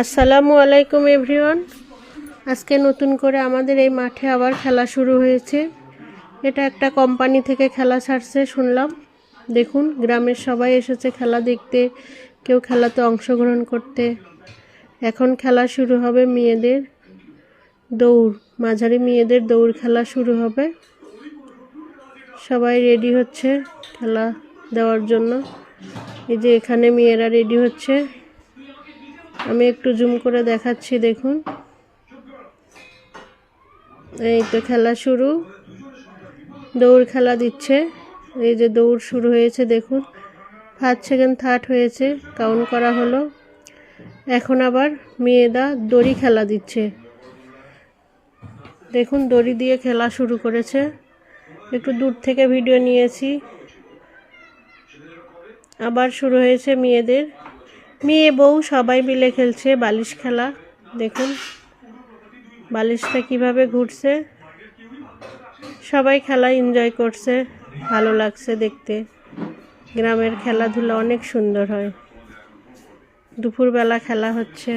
আসসালামু আলাইকুম এভরিওয়ান। আজকে নতুন করে আমাদের এই মাঠে আবার খেলা শুরু হয়েছে। এটা একটা কোম্পানি থেকে খেলা ছাড়ছে শুনলাম। দেখুন, গ্রামের সবাই এসেছে খেলা দেখতে, কেউ খেলাতে অংশগ্রহণ করতে। এখন খেলা শুরু হবে মেয়েদের দৌড়, মাঝারি মেয়েদের দৌড় খেলা শুরু হবে। সবাই রেডি হচ্ছে খেলা দেওয়ার জন্য। এই যে এখানে মেয়েরা রেডি হচ্ছে, আমি একটু জুম করে দেখাচ্ছি। দেখুন, এই তো খেলা শুরু, দৌড় খেলা দিচ্ছে। এই যে দৌড় শুরু হয়েছে, দেখুন ফার্স্ট সেকেন্ড থার্ড হয়েছে, কাউন্ট করা হলো। এখন আবার মেয়েরা দড়ি খেলা দিচ্ছে। দেখুন, দড়ি দিয়ে খেলা শুরু করেছে। একটু দূর থেকে ভিডিও নিয়েছি। আবার শুরু হয়েছে মেয়েদের, মেয়ে বউ সবাই মিলে খেলছে বালিশ খেলা। দেখুন বালিশটা কিভাবে ঘুরছে, সবাই খেলা এনজয় করছে, ভালো লাগছে দেখতে। গ্রামের খেলাধুলা অনেক সুন্দর হয়। দুপুরবেলা খেলা হচ্ছে।